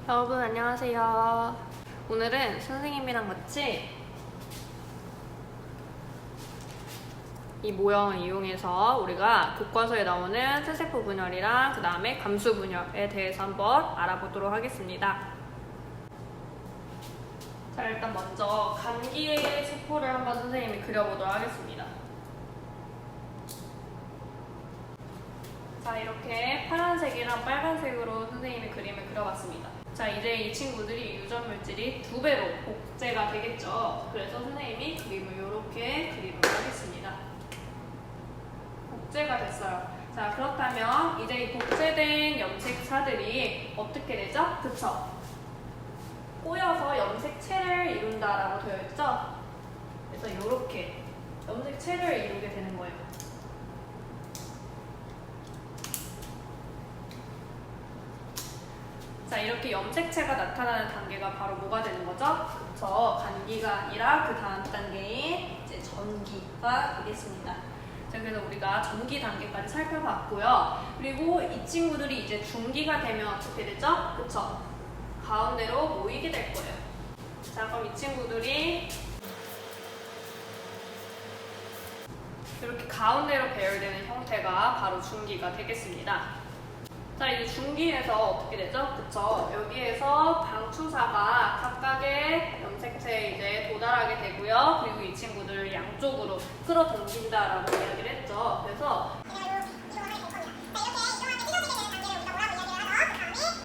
여러분 안녕하세요. 오늘은 선생님이랑 같이 이 모형을 이용해서 우리가 교과서에 나오는 세세포 분열이랑 그 다음에 감수 분열에 대해서 한번 알아보도록 하겠습니다. 자, 일단 먼저 감기의 세포를 한번 선생님이 그려보도록 하겠습니다. 자, 이렇게 파란색이랑 빨간색으로 선생님이 그림을 그려봤습니다. 자, 이제 이 친구들이 유전 물질이 2배로 복제가 되겠죠. 그래서 선생님이 그림을 이렇게 그리도록 하겠습니다. 복제가 됐어요. 자, 그렇다면 이제 이 복제된 염색사들이 어떻게 되죠? 그쵸? 꼬여서 염색체를 이룬다라고 되어 있죠? 그래서 이렇게 염색체를 이루게 되는 거예요. 자, 이렇게 염색체가 나타나는 단계가 바로 뭐가 되는 거죠? 그쵸? 간기가 아니라 그 다음 단계인 이제 전기가 되겠습니다. 자, 그래서 우리가 전기 단계까지 살펴봤고요. 그리고 이 친구들이 이제 중기가 되면 어떻게 되죠? 그쵸? 가운데로 모이게 될 거예요. 자, 그럼 이 친구들이 이렇게 가운데로 배열되는 형태가 바로 중기가 되겠습니다. 자, 이제 중기에서 어떻게 되죠? 그쵸? 여기에서 방추사가 각각의 염색체에 이제 도달하게 되고요. 그리고 이 친구들을 양쪽으로 끌어당긴다라고 이야기를 했죠. 그래서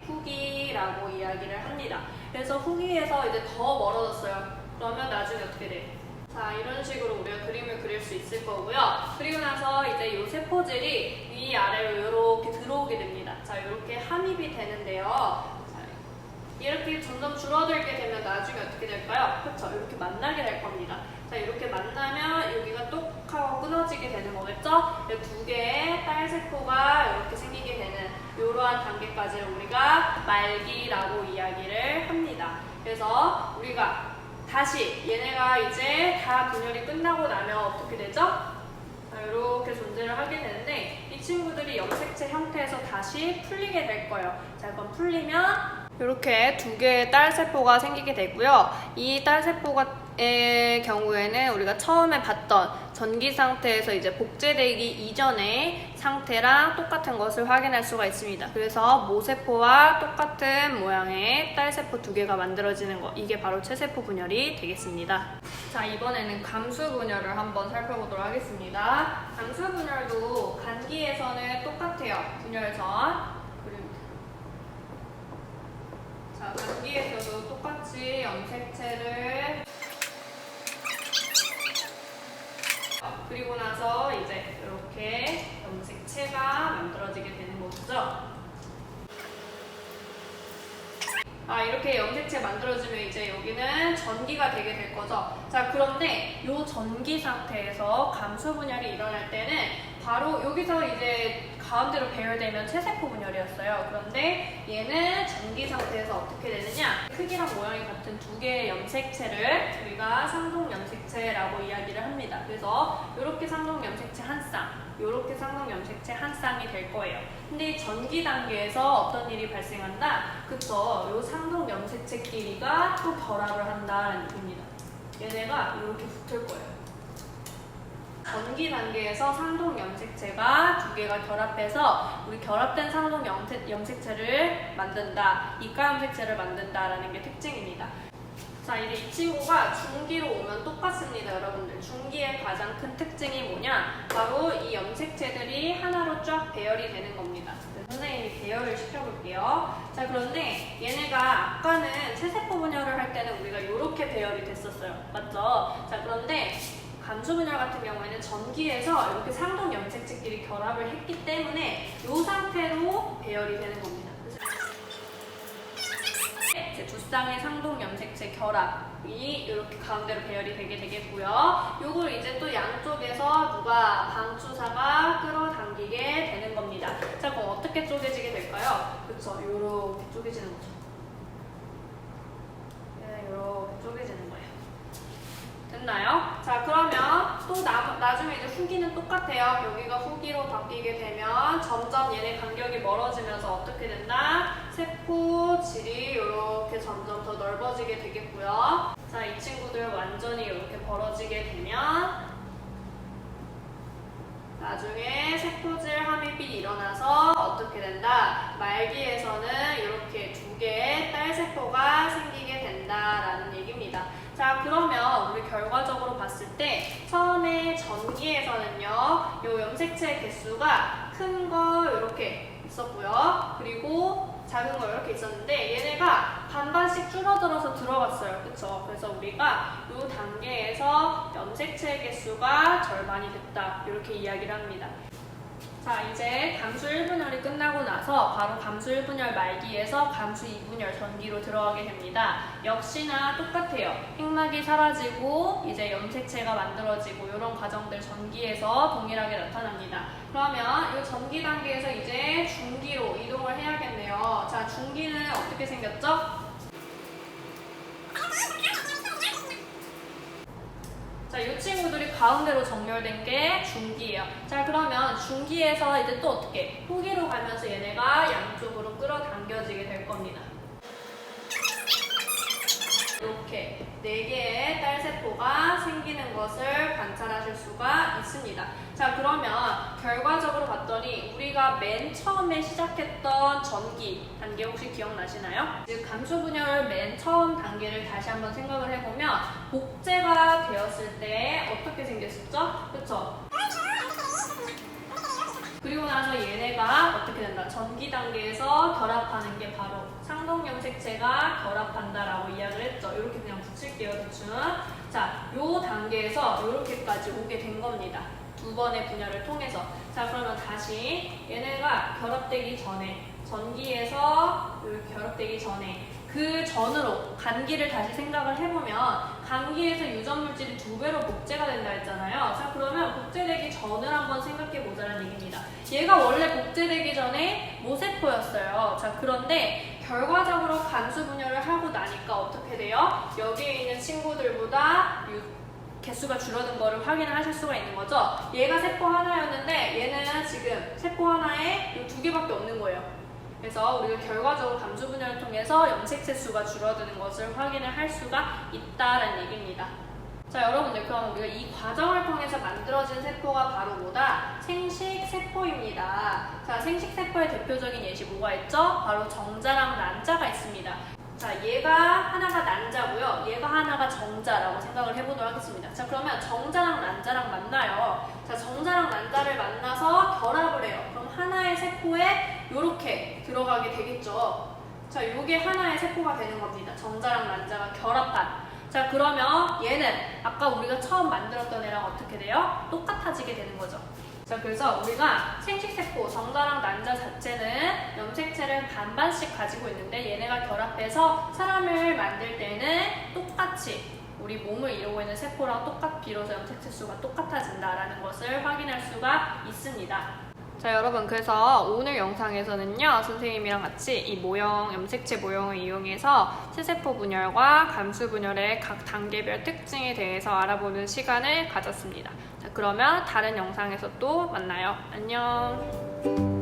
후기라고 이야기를 합니다. 그래서 후기에서 이제 더 멀어졌어요. 그러면 나중에 어떻게 돼? 자, 이런 식으로 우리가 그림을 그릴 수 있을 거고요. 그리고 나서 이제 이 세포질이 위아래로 이렇게 들어오게 됩니다. 자, 이렇게 함입이 되는데요. 자, 이렇게 점점 줄어들게 되면 나중에 어떻게 될까요? 그렇죠? 이렇게 만나게 될 겁니다. 자, 이렇게 만나면 여기가 똑 하고 끊어지게 되는 거겠죠? 2개의 딸세포가 이렇게 생기게 되는 이러한 단계까지를 우리가 말기라고 이야기를 합니다. 그래서 우리가 다시 얘네가 이제 다 분열이 끝나고 나면 어떻게 되죠? 자, 이렇게 존재를 하게 되는데 이 친구들이 염색체 형태에서 다시 풀리게 될 거예요. 자, 그럼 풀리면 이렇게 2개의 딸세포가 생기게 되고요. 이 딸세포의 경우에는 우리가 처음에 봤던 전기 상태에서 이제 복제되기 이전의 상태랑 똑같은 것을 확인할 수가 있습니다. 그래서 모세포와 똑같은 모양의 딸세포 2개가 만들어지는 것, 이게 바로 체세포 분열이 되겠습니다. 자, 이번에는 감수 분열을 한번 살펴보도록 하겠습니다. 감수 분열도 간기에서는 똑같아요. 분열선. 자, 간기에서도 똑같이 염색체를 그리고 나서 이제 이렇게 염색체가 만들어지게 되는 거죠. 이렇게 염색체 만들어지면 이제 여기는 전기가 되게 될 거죠. 자, 그런데 이 전기 상태에서 감수 분열이 일어날 때는 바로 여기서 이제 가운데로 배열되면 체세포 분열이었어요. 그런데 얘는 전기 상태에서 어떻게 되느냐? 크기랑 모양이 같은 2개의 염색체를 우리가 상동 염색체라고 이야기를 합니다. 그래서 이렇게 상동 염색체 한 쌍, 이렇게 상동 염색체 한 쌍이 될 거예요. 근데 전기 단계에서 어떤 일이 발생한다? 그쵸? 이 상동 염색체끼리가 또 결합을 한다는 얘기입니다. 얘네가 이렇게 붙을 거예요. 전기 단계에서 상동 염색체가 2개가 결합해서 우리 결합된 상동 염색체를 만든다, 이가 염색체를 만든다라는 게 특징입니다. 자, 이제 이 친구가 중기로 오면 똑같습니다, 여러분들. 중기의 가장 큰 특징이 뭐냐? 바로 이 염색체들이 하나로 쫙 배열이 되는 겁니다. 선생님이 배열을 시켜볼게요. 자, 그런데 얘네가 아까는 체세포 분열을 할 때는 우리가 이렇게 배열이 됐었어요. 맞죠? 자, 그런데 감수 분열 같은 경우에는 전기에서 이렇게 상동 염색체끼리 결합을 했기 때문에 이 상태로 배열이 되는 겁니다. 이제 2쌍의 상동 염색체 결합이 이렇게 가운데로 배열이 되게 되겠고요. 요걸 이제 또 양쪽에서 누가 방추사가 끌어당기게 되는 겁니다. 자, 그럼 어떻게 쪼개지게 될까요? 그쵸, 요렇게 쪼개지는 거죠. 네, 요렇게 쪼개지는 거예요. 됐나요? 자, 그러면 또 나중에 이제 후기는 똑같아요. 여기가 후기로 바뀌게 되면 점점 얘네 간격이 멀어지면서 어떻게 된다? 세포 질이 이렇게 점점 더 넓어지게 되겠고요. 자, 이 친구들 완전히 이렇게 벌어지게 되면 나중에 세포질 함입이 일어나서 어떻게 된다? 말기에서는 이렇게 2개의 딸세포가 생기게 된다라는 얘기입니다. 자, 그러면 우리 결과적으로 봤을 때 처음에 전기에서는요, 요 염색체 개수가 큰 거 이렇게 있었고요. 그리고 작은 거 이렇게 있었는데 얘네가 반반씩 줄어들어서 들어갔어요. 그쵸? 그래서 우리가 이 단계에서 염색체 개수가 절반이 됐다. 이렇게 이야기를 합니다. 자, 이제 감수 1분열이 끝나고 나서 바로 감수 1분열 말기에서 감수 2분열 전기로 들어가게 됩니다. 역시나 똑같아요. 핵막이 사라지고 이제 염색체가 만들어지고 이런 과정들 전기에서 동일하게 나타납니다. 그러면 이 전기 단계에서 이제 중기로 이동을 해야겠네요. 자, 중기는 어떻게 생겼죠? 자, 이 친구들이 가운데로 정렬된 게 중기예요. 자, 그러면 중기에서 이제 또 어떻게? 후기로 가면서 얘네가 양쪽으로 끌어당겨지게 될 겁니다. 이렇게 4개의 딸세포가 생기는 것을 관찰하실 수가 있습니다. 자, 그러면 결과적으로 봤더니 우리가 맨 처음에 시작했던 전기 단계 혹시 기억나시나요? 즉 감수 분열 맨 처음 단계를 다시 한번 생각을 해보면 복제가 되었을 때 어떻게 생겼었죠? 그쵸? 그리고 나서 얘네가 어떻게 된다? 전기 단계에서 결합하는 게 바로 상동염색체가 결합한다라고 이야기를 했죠. 이렇게 그냥 붙일게요, 대충. 자, 요 단계에서 이렇게까지 오게 된 겁니다. 2번의 분열을 통해서. 자, 그러면 다시 얘네가 결합되기 전에, 전기에서 이렇게 결합되기 전에 그 전으로 간기를 다시 생각을 해보면 간기에서 유전물질이 2배로 복제가 된다 했잖아요. 자, 그러면 복제되기 전을 한번 생각해 보자는 얘기입니다. 얘가 원래 복제되기 전에 모세포였어요. 자, 그런데 결과적으로 감수 분열을 하고 나니까 어떻게 돼요? 여기에 있는 친구들보다 개수가 줄어든 거를 확인을 하실 수가 있는 거죠. 얘가 세포 하나였는데 얘는 지금 세포 하나에 2개밖에 없는 거예요. 그래서 우리가 결과적으로 감수 분열을 통해서 염색체 수가 줄어드는 것을 확인을 할 수가 있다는 얘기입니다. 자, 여러분들, 그럼 우리가 이 과정을 통해서 만들어진 세포가 바로 뭐다? 생식세포입니다. 자, 생식세포의 대표적인 예시 뭐가 있죠? 바로 정자랑 난자가 있습니다. 자, 얘가 하나가 난자고요. 얘가 하나가 정자라고 생각을 해보도록 하겠습니다. 자, 그러면 정자랑 난자랑 만나요. 자, 정자랑 난자를 만나서 결합을 해요. 그럼 하나의 세포에 이렇게 들어가게 되겠죠. 자, 요게 하나의 세포가 되는 겁니다. 정자랑 난자가 결합한. 자, 그러면 얘는 아까 우리가 처음 만들었던 애랑 어떻게 돼요? 똑같아지게 되는 거죠. 자, 그래서 우리가 생식세포, 정자랑 난자 자체는 염색체를 반반씩 가지고 있는데 얘네가 결합해서 사람을 만들 때는 똑같이 우리 몸을 이루고 있는 세포랑 비로소 염색체 수가 똑같아진다라는 것을 확인할 수가 있습니다. 자, 여러분, 그래서 오늘 영상에서는요, 선생님이랑 같이 이 모형, 염색체 모형을 이용해서 세세포 분열과 감수 분열의 각 단계별 특징에 대해서 알아보는 시간을 가졌습니다. 자, 그러면 다른 영상에서 또 만나요. 안녕.